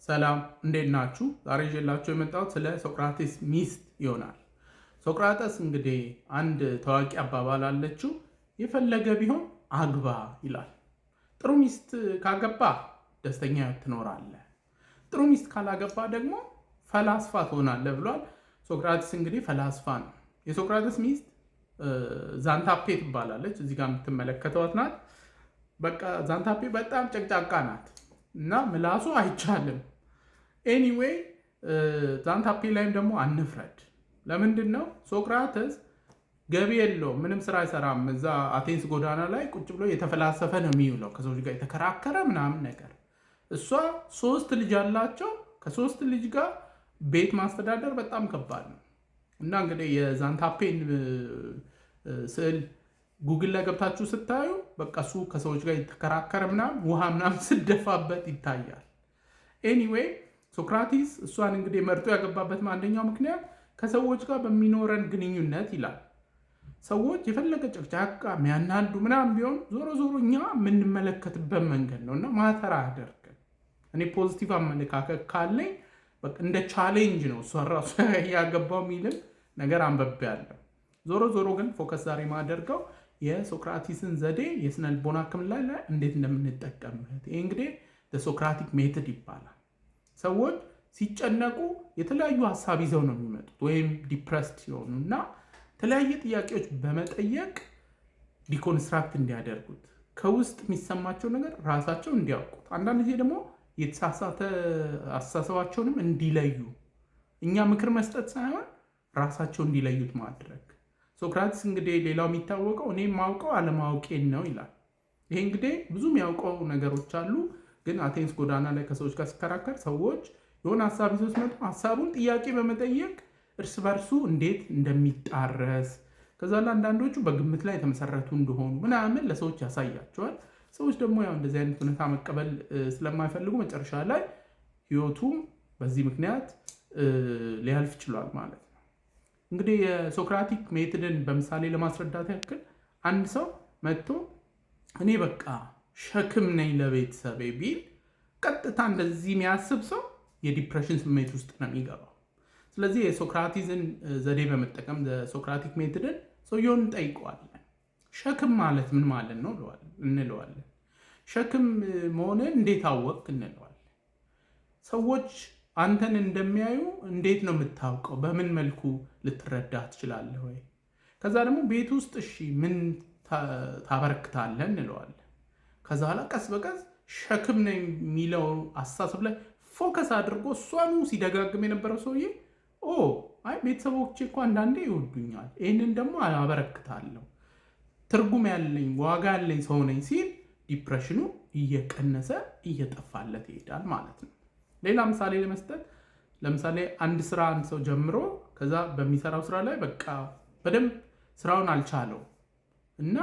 ሰላም እንዴት ናችሁ? ዛሬ ይዤላችሁ የመጣሁት ስለ ሶቅራቴስ ሚስት ይሆናል። ሶቅራጠስ እንግዲህ አንድ ታዋቂ አባባል አለችው፣ የፈለገ ቢሆን አግባ ይላል። ጥሩ ሚስት ካገባ ደስተኛ ትኖራለህ፣ ጥሩ ሚስት ካላገባ ደግሞ ፈላስፋ ትሆናለህ ብሏል። ሶቅራቴስ እንግዲህ ፈላስፋ ነው። የሶቅራቴስ ሚስት ዛንታፔ ትባላለች። እዚህ ጋር የምትመለከተዋት ናት። በቃ ዛንታፔ በጣም ጨቅጫቃ ናት እና ምላሱ አይቻልም። ኤኒዌይ ዛንታፔ ላይም ደግሞ አንፍረድ። ለምንድን ነው? ሶቅራተስ ገቢ የለውም፣ ምንም ስራ አይሰራም። እዛ አቴንስ ጎዳና ላይ ቁጭ ብሎ የተፈላሰፈ ነው የሚውለው፣ ከሰዎች ጋር የተከራከረ ምናምን ነገር። እሷ 3 ልጅ አላቸው። ከ3 ልጅ ጋር ቤት ማስተዳደር በጣም ከባድ ነው። እና እንግዲህ የዛንታፔን ስዕል ጉግል ላይ ገብታችሁ ስታዩ በቃ እሱ ከሰዎች ጋር የተከራከረ ምናምን ውሃ ምናምን ስደፋበት ይታያል። ኤኒዌይ ሶቅራቴስ እሷን እንግዲህ መርጦ ያገባበት አንደኛው ምክንያት ከሰዎች ጋር በሚኖረን ግንኙነት ይላል። ሰዎች የፈለገ ጨቅጫቃ የሚያናዱ ምናምን ቢሆን ዞሮ ዞሮ እኛ የምንመለከትበት መንገድ ነው እና ማተር አያደርግም። እኔ ፖዚቲቭ አመለካከት ካለኝ እንደ ቻሌንጅ ነው እሷን ራሱ ያገባው የሚልም ነገር አንብቤያለሁ። ዞሮ ዞሮ ግን ፎከስ ዛሬ ማደርገው የሶቅራቴስን ዘዴ የስነ ልቦና ሕክምና ላይ እንዴት እንደምንጠቀምበት። ይህ እንግዲህ ሶክራቲክ ሜተድ ይባላል። ሰዎች ሲጨነቁ የተለያዩ ሀሳብ ይዘው ነው የሚመጡት፣ ወይም ዲፕረስድ ሲሆኑ እና የተለያየ ጥያቄዎች በመጠየቅ ዲኮንስትራክት እንዲያደርጉት ከውስጥ የሚሰማቸው ነገር ራሳቸው እንዲያውቁት፣ አንዳንድ ጊዜ ደግሞ የተሳሳተ አስተሳሰባቸውንም እንዲለዩ እኛ ምክር መስጠት ሳይሆን ራሳቸው እንዲለዩት ማድረግ። ሶቅራቴስ እንግዲህ ሌላው የሚታወቀው እኔ የማውቀው አለማወቄን ነው ይላል። ይሄ እንግዲህ ብዙ የሚያውቀው ነገሮች አሉ፣ ግን አቴንስ ጎዳና ላይ ከሰዎች ጋር ሲከራከር ሰዎች የሆነ ሀሳብ ይዘው ሲመጡ ሀሳቡን ጥያቄ በመጠየቅ እርስ በርሱ እንዴት እንደሚጣረስ፣ ከዛ አንዳንዶቹ በግምት ላይ የተመሰረቱ እንደሆኑ ምናምን ለሰዎች ያሳያቸዋል። ሰዎች ደግሞ ያው እንደዚህ አይነት ሁኔታ መቀበል ስለማይፈልጉ መጨረሻ ላይ ህይወቱም በዚህ ምክንያት ሊያልፍ ችሏል ማለት ነው። እንግዲህ የሶክራቲክ ሜትድን በምሳሌ ለማስረዳት ያክል አንድ ሰው መጥቶ እኔ በቃ ሸክም ነኝ ለቤተሰቤ ቢል ቀጥታ እንደዚህ የሚያስብ ሰው የዲፕሬሽን ስሜት ውስጥ ነው የሚገባው። ስለዚህ የሶቅራቴስን ዘዴ በመጠቀም ሶክራቲክ ሜትድን ሰውየውን እንጠይቀዋለን። ሸክም ማለት ምን ማለት ነው እንለዋለን። ሸክም መሆንን እንዴት አወቅ እንለዋለን። ሰዎች አንተን እንደሚያዩ እንዴት ነው የምታውቀው? በምን መልኩ ልትረዳ ትችላለህ ወይ? ከዛ ደግሞ ቤት ውስጥ እሺ ምን ታበረክታለህ እንለዋለን። ከዛ ኋላ ቀስ በቀስ ሸክም ነው የሚለው አስተሳሰብ ላይ ፎከስ አድርጎ እሷኑ ሲደጋግም የነበረው ሰውዬ አይ ቤተሰቦቼ እኮ አንዳንዴ ይወዱኛል፣ ይህንን ደግሞ አበረክታለሁ፣ ትርጉም ያለኝ ዋጋ ያለኝ ሰው ነኝ ሲል ዲፕሬሽኑ እየቀነሰ እየጠፋለት ይሄዳል ማለት ነው። ሌላ ምሳሌ ለመስጠት ለምሳሌ አንድ ሰው ጀምሮ ከዛ በሚሰራው ስራ ላይ በቃ በደንብ ስራውን አልቻለው እና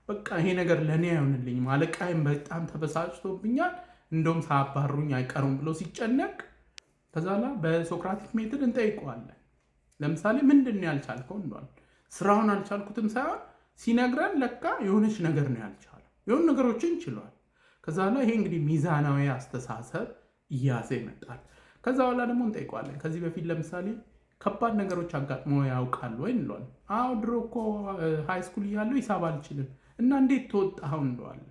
በቃ ይሄ ነገር ለእኔ አይሆንልኝም፣ አለቃይም በጣም ተበሳጭቶብኛል፣ እንደውም ሳያባሩኝ አይቀሩም ብሎ ሲጨነቅ ከዛ በሶክራቲክ ሜትድ እንጠይቀዋለን። ለምሳሌ ምንድን ነው ያልቻልከው እንሏል። ስራውን አልቻልኩትም ሳይሆን ሲነግረን ለካ የሆነች ነገር ነው ያልቻለው፣ የሆኑ ነገሮችን ችሏል። ከዛ ይሄ እንግዲህ ሚዛናዊ አስተሳሰብ እያዘ ይመጣል። ከዛ በኋላ ደግሞ እንጠይቀዋለን። ከዚህ በፊት ለምሳሌ ከባድ ነገሮች አጋጥሞ ያውቃሉ ወይ እንለዋለን። አዎ ድሮ እኮ ሃይስኩል እያለሁ ሂሳብ አልችልም እና እንዴት ተወጣኸው እንለዋለን።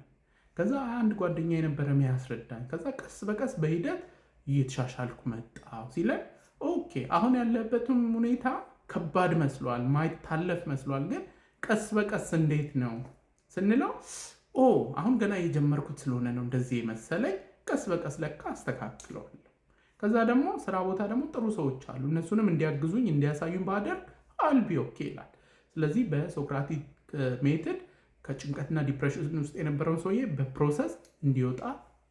ከዛ አንድ ጓደኛ የነበረ ያስረዳኝ፣ ከዛ ቀስ በቀስ በሂደት እየተሻሻልኩ መጣሁ ሲለን ኦኬ አሁን ያለበትም ሁኔታ ከባድ መስሏል፣ ማይታለፍ መስሏል፣ ግን ቀስ በቀስ እንዴት ነው ስንለው አሁን ገና የጀመርኩት ስለሆነ ነው እንደዚህ መሰለኝ፣ ቀስ በቀስ ለካ አስተካክለዋለሁ። ከዛ ደግሞ ስራ ቦታ ደግሞ ጥሩ ሰዎች አሉ፣ እነሱንም እንዲያግዙኝ እንዲያሳዩኝ ባደርግ አልቢ ኦኬ ይላል። ስለዚህ በሶክራቲክ ሜትድ ከጭንቀትና ዲፕሬሽን ውስጥ የነበረውን ሰውዬ በፕሮሰስ እንዲወጣ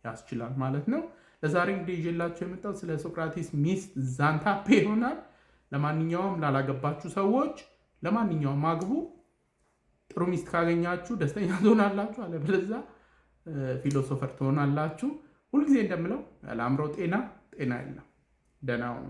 ያስችላል ማለት ነው። ለዛሬ እንግዲህ ይዤላችሁ የመጣው ስለ ሶቅራቴስ ሚስት ዛንታፔ ይሆናል። ለማንኛውም ላላገባችሁ ሰዎች ለማንኛውም አግቡ። ጥሩ ሚስት ካገኛችሁ ደስተኛ ትሆናላችሁ፣ አለበለዚያ ፊሎሶፈር ትሆናላችሁ። ሁልጊዜ እንደምለው ያለ አእምሮ ጤና የለም። ደህና ሁኑ።